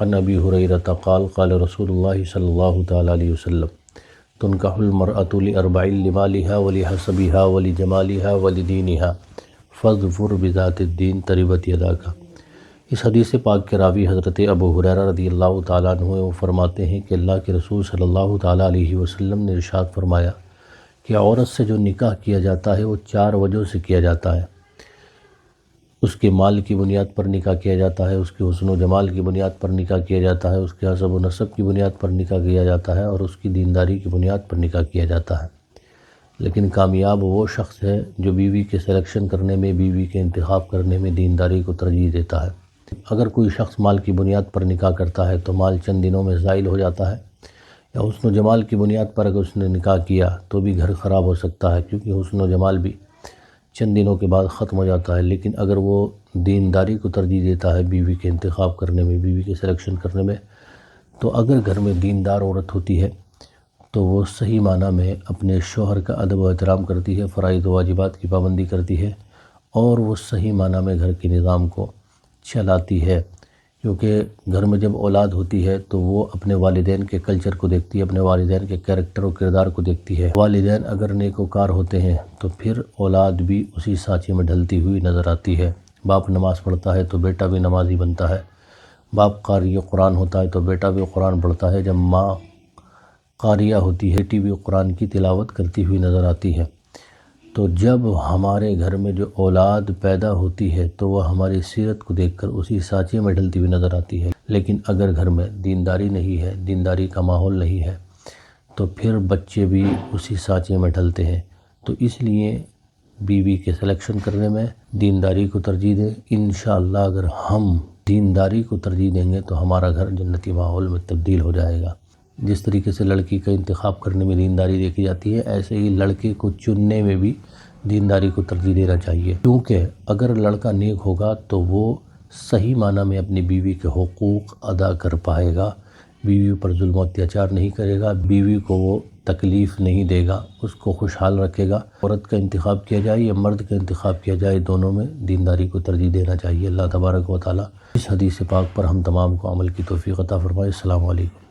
عن ابی ہریرہ قال قال رسول اللہ صلی اللہ تعالی علیہ وسلم تنکح المرأة لأربع لمالها ولحسبها ولجمالها ولدینها فاظفر بذات الدین تربت یداک۔ اس حدیث پاک کے راوی حضرت ابو ہریرہ رضی اللہ تعالیٰ عنہ وہ فرماتے ہیں کہ اللہ کے رسول صلی اللہ تعالیٰ علیہ وسلم نے ارشاد فرمایا کہ عورت سے جو نکاح کیا جاتا ہے وہ 4 وجہ سے کیا جاتا ہے۔ اس کے مال کی بنیاد پر نکاح کیا جاتا ہے، اس کے حسن و جمال کی بنیاد پر نکاح کیا جاتا ہے، اس کے حسب و نسب کی بنیاد پر نکاح کیا جاتا ہے، اور اس کی دینداری کی بنیاد پر نکاح کیا جاتا ہے۔ لیکن کامیاب وہ شخص ہے جو بیوی کے سلیکشن کرنے میں، بیوی کے انتخاب کرنے میں دینداری کو ترجیح دیتا ہے۔ اگر کوئی شخص مال کی بنیاد پر نکاح کرتا ہے تو مال چند دنوں میں زائل ہو جاتا ہے، یا حسن و جمال کی بنیاد پر اگر اس نے نکاح کیا تو بھی گھر خراب ہو سکتا ہے، کیونکہ حسن و جمال بھی چند دنوں کے بعد ختم ہو جاتا ہے۔ لیکن اگر وہ دینداری کو ترجیح دیتا ہے بیوی کے انتخاب کرنے میں، بیوی کے سلیکشن کرنے میں، تو اگر گھر میں دیندار عورت ہوتی ہے تو وہ صحیح معنی میں اپنے شوہر کا ادب و احترام کرتی ہے، فرائض و واجبات کی پابندی کرتی ہے، اور وہ صحیح معنی میں گھر کے نظام کو چلاتی ہے۔ کیونکہ گھر میں جب اولاد ہوتی ہے تو وہ اپنے والدین کے کلچر کو دیکھتی ہے، اپنے والدین کے کیریکٹر و کردار کو دیکھتی ہے۔ والدین اگر نیکوکار ہوتے ہیں تو پھر اولاد بھی اسی سانچے میں ڈھلتی ہوئی نظر آتی ہے۔ باپ نماز پڑھتا ہے تو بیٹا بھی نمازی بنتا ہے، باپ قاری قرآن ہوتا ہے تو بیٹا بھی قرآن پڑھتا ہے، جب ماں قاریہ ہوتی ہے بیٹی بھی قرآن کی تلاوت کرتی ہوئی نظر آتی ہے۔ تو جب ہمارے گھر میں جو اولاد پیدا ہوتی ہے تو وہ ہماری سیرت کو دیکھ کر اسی سانچے میں ڈھلتی ہوئی نظر آتی ہے۔ لیکن اگر گھر میں دینداری نہیں ہے، دینداری کا ماحول نہیں ہے، تو پھر بچے بھی اسی سانچے میں ڈھلتے ہیں۔ تو اس لیے بیوی کے سلیکشن کرنے میں دینداری کو ترجیح دیں۔ انشاءاللہ اگر ہم دینداری کو ترجیح دیں گے تو ہمارا گھر جنتی ماحول میں تبدیل ہو جائے گا۔ جس طریقے سے لڑکی کا انتخاب کرنے میں دینداری دیکھی جاتی ہے، ایسے ہی لڑکے کو چننے میں بھی دینداری کو ترجیح دینا چاہیے، کیونکہ اگر لڑکا نیک ہوگا تو وہ صحیح معنی میں اپنی بیوی کے حقوق ادا کر پائے گا، بیوی پر ظلم و اتیاچار نہیں کرے گا، بیوی کو وہ تکلیف نہیں دے گا، اس کو خوشحال رکھے گا۔ عورت کا انتخاب کیا جائے یا مرد کا انتخاب کیا جائے، دونوں میں دینداری کو ترجیح دینا چاہیے۔ اللہ تبارک و تعالیٰ اس حدیث پاک پر ہم تمام کو عمل کی توفیق عطا فرمائے۔ السلام علیکم۔